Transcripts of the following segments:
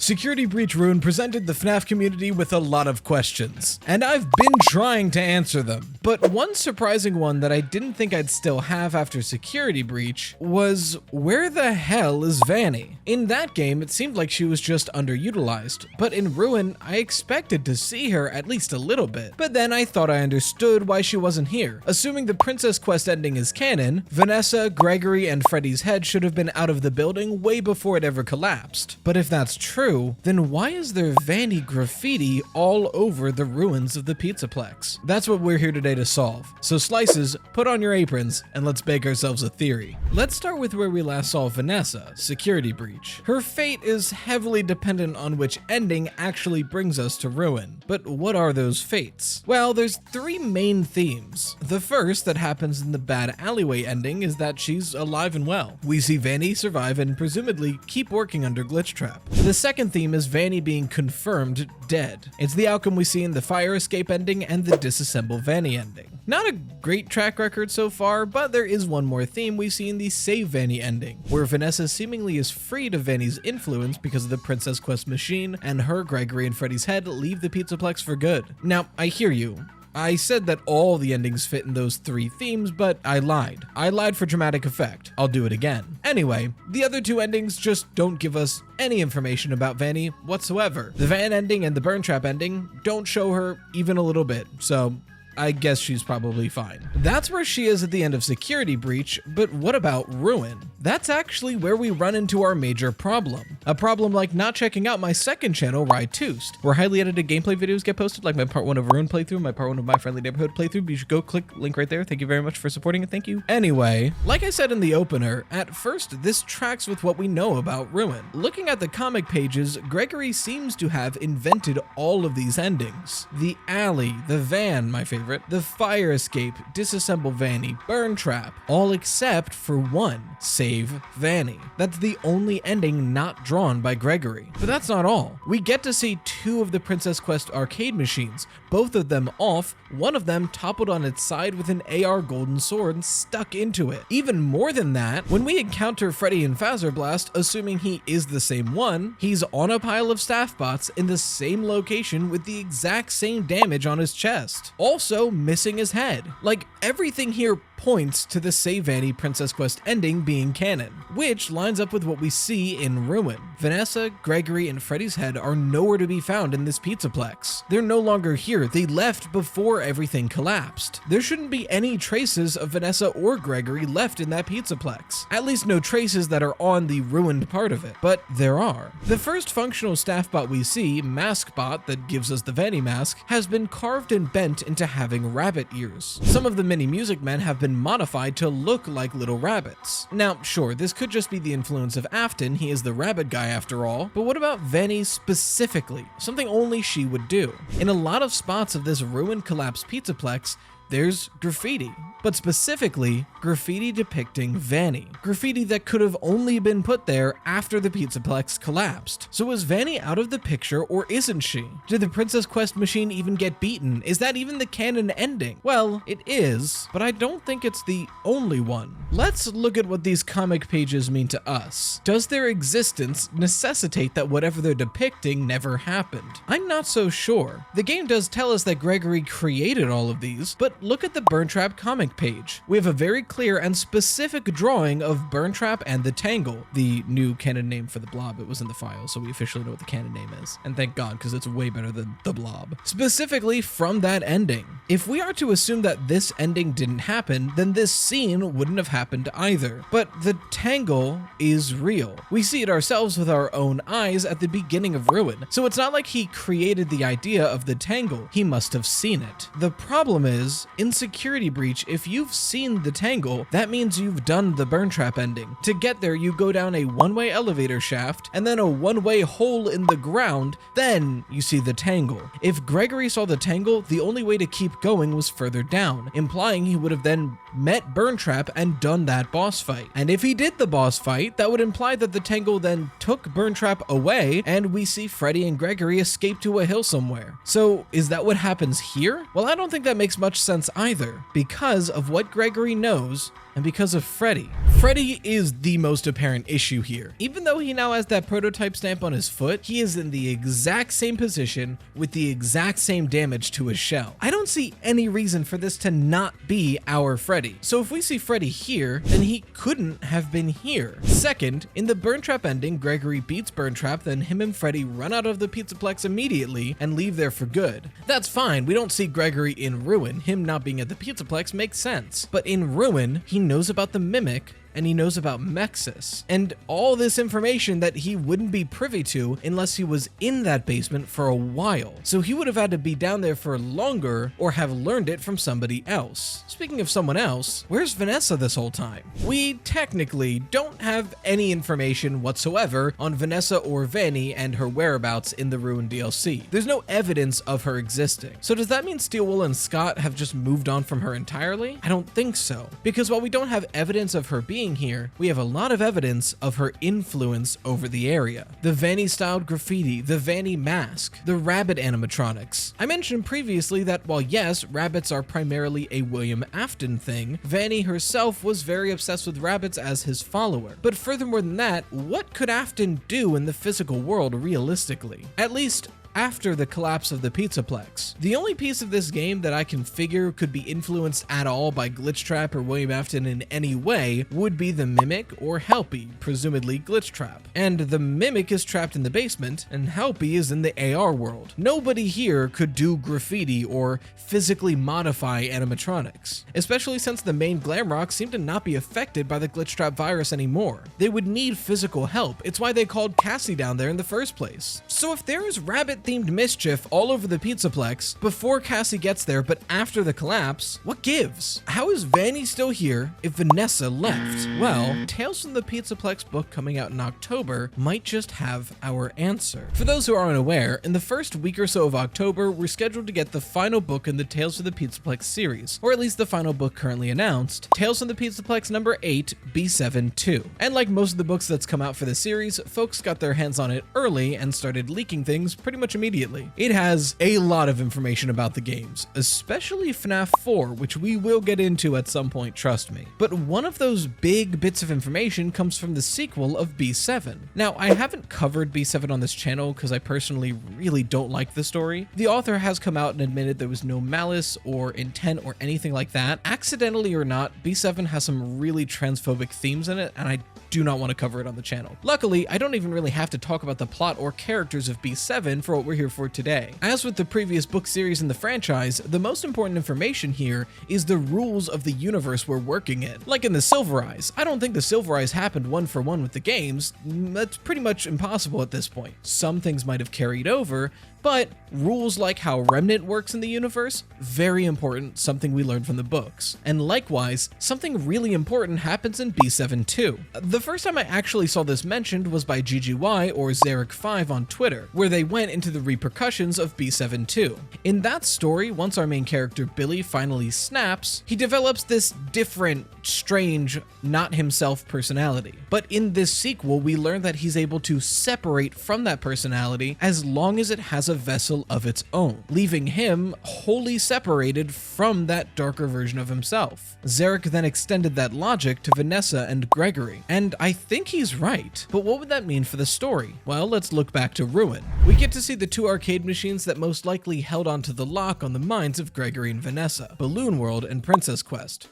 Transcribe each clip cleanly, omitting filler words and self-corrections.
Security Breach Ruin presented the FNAF community with a lot of questions, and I've been trying to answer them. But one surprising one that I didn't think I'd still have after Security Breach was, where the hell is Vanny? In that game, it seemed like she was just underutilized, but in Ruin, I expected to see her at least a little bit. But then I thought I understood why she wasn't here. Assuming the Princess Quest ending is canon, Vanessa, Gregory, and Freddy's head should have been out of the building way before it ever collapsed. But if that's true, then why is there Vanny graffiti all over the ruins of the Pizzaplex? That's what we're here today to solve. So slices, put on your aprons, and let's bake ourselves a theory. Let's start with where we last saw Vanessa, Security Breach. Her fate is heavily dependent on which ending actually brings us to Ruin. But what are those fates? Well, there's three main themes. The first that happens in the bad alleyway ending is that she's alive and well. We see Vanny survive and presumably keep working under Glitch Trap. The second theme is Vanny being confirmed dead. It's the outcome we see in the fire escape ending and the disassemble Vanny ending. Not a great track record so far, but there is one more theme we see in the Save Vanny ending, where Vanessa seemingly is freed of Vanny's influence because of the Princess Quest machine, and her, Gregory, and Freddy's head leave the Pizzaplex for good. Now, I hear you. I said that all the endings fit in those three themes, but I lied. I lied for dramatic effect. I'll do it again. Anyway, the other two endings just don't give us any information about Vanny whatsoever. The Van ending and the Burn Trap ending don't show her even a little bit, so I guess she's probably fine. That's where she is at the end of Security Breach, but what about Ruin? That's actually where we run into our major problem. A problem like not checking out my second channel, Rytoost, where highly edited gameplay videos get posted, like my part 1 of Ruin playthrough, my part 1 of My Friendly Neighborhood playthrough. You should go click link right there. Thank you very much for supporting it. Thank you. Anyway, like I said in the opener, at first this tracks with what we know about Ruin. Looking at the comic pages, Gregory seems to have invented all of these endings. The alley, the van, my favorite, the fire escape, disassemble Vanny, burn trap, all except for one, save Vanny. That's the only ending not drawn by Gregory. But that's not all. We get to see two of the Princess Quest arcade machines, both of them off, one of them toppled on its side with an AR golden sword stuck into it. Even more than that, when we encounter Freddy in Phaser Blast, assuming he is the same one, he's on a pile of staff bots in the same location with the exact same damage on his chest. Also missing his head. Like, everything here points to the Save Vanny Princess Quest ending being canon, which lines up with what we see in Ruin. Vanessa, Gregory, and Freddy's head are nowhere to be found in this Pizzaplex. They're no longer here. They left before everything collapsed. There shouldn't be any traces of Vanessa or Gregory left in that Pizzaplex. At least no traces that are on the ruined part of it, but there are. The first functional staff bot we see, Mask Bot, that gives us the Vanny mask, has been carved and bent into having rabbit ears. Some of the mini music men have been modified to look like little rabbits. Now, sure, this could just be the influence of Afton, he is the rabbit guy after all, but what about Vanny specifically? Something only she would do. In a lot of spots of this ruined collapsed Pizzaplex, there's graffiti, but specifically graffiti depicting Vanny. Graffiti that could have only been put there after the Pizzaplex collapsed. So is Vanny out of the picture or isn't she? Did the Princess Quest machine even get beaten? Is that even the canon ending? Well, it is, but I don't think it's the only one. Let's look at what these comic pages mean to us. Does their existence necessitate that whatever they're depicting never happened? I'm not so sure. The game does tell us that Gregory created all of these, but look at the Burn Trap comic page. We have a very clear and specific drawing of Burn Trap and the Tangle, the new canon name for the Blob. It was in the file, so we officially know what the canon name is. And thank God, because it's way better than the Blob. Specifically from that ending. If we are to assume that this ending didn't happen, then this scene wouldn't have happened either. But the Tangle is real. We see it ourselves with our own eyes at the beginning of Ruin. So it's not like he created the idea of the Tangle. He must have seen it. The problem is, in Security Breach, if you've seen the Tangle, that means you've done the Burn Trap ending. To get there, you go down a one-way elevator shaft, and then a one-way hole in the ground, then you see the Tangle. If Gregory saw the Tangle, the only way to keep going was further down, implying he would have then met Burn Trap and done that boss fight. And if he did the boss fight, that would imply that the Tangle then took Burn Trap away, and we see Freddy and Gregory escape to a hill somewhere. So is that what happens here? Well, I don't think that makes much sense either, because of what Gregory knows and because of Freddy. Freddy is the most apparent issue here. Even though he now has that prototype stamp on his foot, he is in the exact same position with the exact same damage to his shell. I don't see any reason for this to not be our Freddy. So if we see Freddy here, then he couldn't have been here. Second, in the Burn Trap ending, Gregory beats Burn Trap, then him and Freddy run out of the Pizzaplex immediately and leave there for good. That's fine, we don't see Gregory in Ruin. Him not being at the Pizzaplex makes sense. But in Ruin, he knows about the Mimic, and he knows about M.X.E.S. and all this information that he wouldn't be privy to unless he was in that basement for a while. So he would have had to be down there for longer or have learned it from somebody else. Speaking of someone else, where's Vanessa this whole time? We technically don't have any information whatsoever on Vanessa or Vanny and her whereabouts in the Ruin DLC. There's no evidence of her existing. So does that mean Steelwool and Scott have just moved on from her entirely? I don't think so, because while we don't have evidence of her being here, we have a lot of evidence of her influence over the area. The Vanny styled graffiti, the Vanny mask, the rabbit animatronics. I mentioned previously that while yes, rabbits are primarily a William Afton thing, Vanny herself was very obsessed with rabbits as his follower. But furthermore than that, what could Afton do in the physical world realistically? At least after the collapse of the Pizzaplex. The only piece of this game that I can figure could be influenced at all by Glitchtrap or William Afton in any way would be the Mimic or Helpy, presumably Glitchtrap. And the Mimic is trapped in the basement, and Helpy is in the AR world. Nobody here could do graffiti or physically modify animatronics, especially since the main Glamrocks seem to not be affected by the Glitchtrap virus anymore. They would need physical help. It's why they called Cassie down there in the first place. So if there is rabbit-themed mischief all over the Pizzaplex before Cassie gets there but after the collapse, what gives? How is Vanny still here if Vanessa left? Well, Tales from the Pizzaplex book coming out in October might just have our answer. For those who are unaware, in the first week or so of October, we're scheduled to get the final book in the Tales from the Pizzaplex series, or at least the final book currently announced, Tales from the Pizzaplex number 8, B7-2. And like most of the books that's come out for the series, folks got their hands on it early and started leaking things pretty much immediately. It has a lot of information about the games, especially FNAF 4, which we will get into at some point, trust me. But one of those big bits of information comes from the sequel of B7. Now, I haven't covered B7 on this channel because I personally really don't like the story. The author has come out and admitted there was no malice or intent or anything like that. Accidentally or not, B7 has some really transphobic themes in it, and I do not want to cover it on the channel. Luckily, I don't even really have to talk about the plot or characters of B7 for what we're here for today. As with the previous book series in the franchise, the most important information here is the rules of the universe we're working in. Like in the Silver Eyes, I don't think the Silver Eyes happened one for one with the games. That's pretty much impossible at this point. Some things might have carried over, but rules like how Remnant works in the universe, very important, something we learned from the books. And likewise, something really important happens in B7 too. The first time I actually saw this mentioned was by GGY or Zarek5 on Twitter, where they went into the repercussions of B7 2. In that story, once our main character Billy finally snaps, he develops this different, strange, not himself personality. But in this sequel, we learn that he's able to separate from that personality as long as it has a vessel of its own, leaving him wholly separated from that darker version of himself. Zarek then extended that logic to Vanessa and Gregory, and I think he's right. But what would that mean for the story? Well, let's look back to Ruin. We get to see the two arcade machines that most likely held onto the lock on the minds of Gregory and Vanessa, Balloon World and Princess Quest.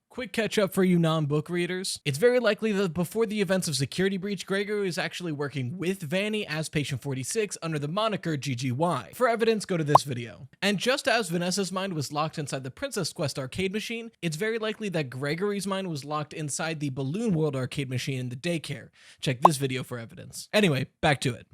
Quick catch up for you non-book readers. It's very likely that before the events of Security Breach, Gregory was actually working with Vanny as Patient 46 under the moniker GGY. For evidence, go to this video. And just as Vanessa's mind was locked inside the Princess Quest arcade machine, it's very likely that Gregory's mind was locked inside the Balloon World arcade machine in the daycare. Check this video for evidence. Anyway, back to it.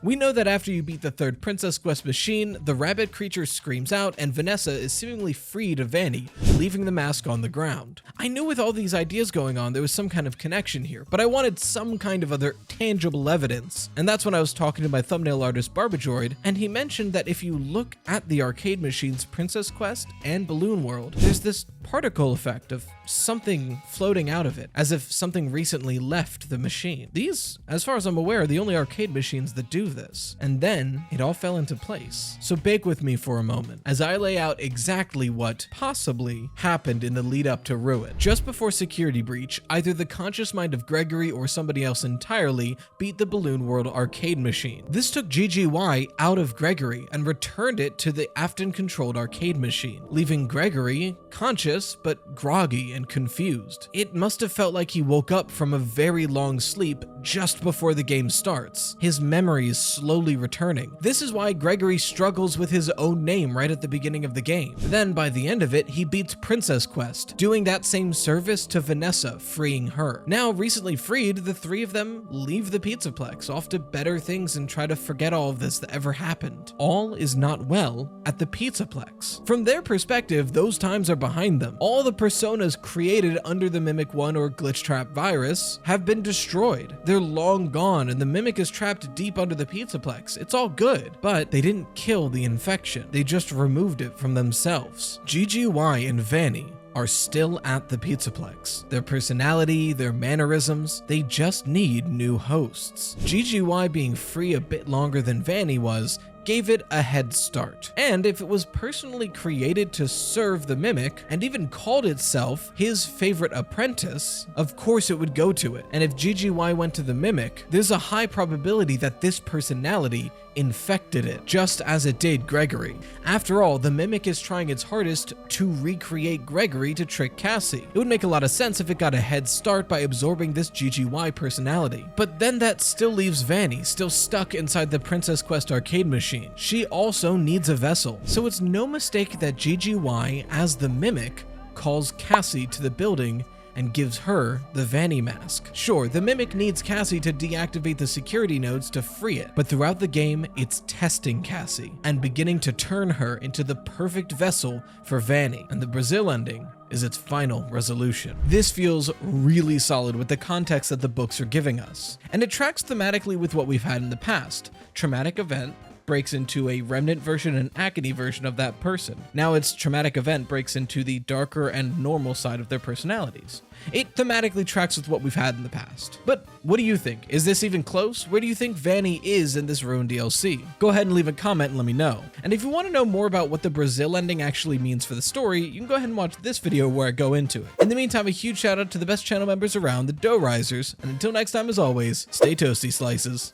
We know that after you beat the third Princess Quest machine, the rabbit creature screams out and Vanessa is seemingly freed of Vanny, leaving the mask on the ground. I knew with all these ideas going on there was some kind of connection here, but I wanted some kind of other tangible evidence. And that's when I was talking to my thumbnail artist BarBADroid, and he mentioned that if you look at the arcade machines Princess Quest and Balloon World, there's this particle effect of something floating out of it, as if something recently left the machine. These, as far as I'm aware, are the only arcade machines that do this. And then it all fell into place. So bake with me for a moment as I lay out exactly what possibly happened in the lead up to Ruin. Just before Security Breach, either the conscious mind of Gregory or somebody else entirely beat the Balloon World arcade machine. This took GGY out of Gregory and returned it to the Afton-controlled arcade machine, leaving Gregory conscious but groggy and confused. It must have felt like he woke up from a very long sleep just before the game starts. His memory is slowly returning. This is why Gregory struggles with his own name right at the beginning of the game. Then by the end of it, he beats Princess Quest, doing that same service to Vanessa, freeing her. Now recently freed, the three of them leave the Pizzaplex off to better things and try to forget all of this that ever happened. All is not well at the Pizzaplex. From their perspective, those times are behind them. All the personas created under the M.E.C.S or Glitch Trap virus have been destroyed. They're long gone and the Mimic is trapped deep under the Pizzaplex. It's all good, but they didn't kill the infection. They just removed it from themselves. GGY and Vanny are still at the Pizzaplex. Their personality, their mannerisms, they just need new hosts. GGY being free a bit longer than Vanny was gave it a head start. And if it was personally created to serve the Mimic and even called itself his favorite apprentice, of course it would go to it. And if GGY went to the Mimic, there's a high probability that this personality infected it, just as it did Gregory. After all, the Mimic is trying its hardest to recreate Gregory to trick Cassie. It would make a lot of sense if it got a head start by absorbing this GGY personality. But then that still leaves Vanny still stuck inside the Princess Quest arcade machine. She also needs a vessel. So it's no mistake that GGY, as the Mimic, calls Cassie to the building and gives her the Vanny mask. Sure, the Mimic needs Cassie to deactivate the security nodes to free it, but throughout the game, it's testing Cassie and beginning to turn her into the perfect vessel for Vanny, and the Brazil ending is its final resolution. This feels really solid with the context that the books are giving us, and it tracks thematically with what we've had in the past. Traumatic event breaks into a remnant version and agony version of that person. Now its traumatic event breaks into the darker and normal side of their personalities. It thematically tracks with what we've had in the past. But what do you think? Is this even close? Where do you think Vanny is in this Ruin DLC? Go ahead and leave a comment and let me know. And if you want to know more about what the Brazil ending actually means for the story, you can go ahead and watch this video where I go into it. In the meantime, a huge shout out to the best channel members around, the Dough Risers, and until next time, as always, stay toasty, slices.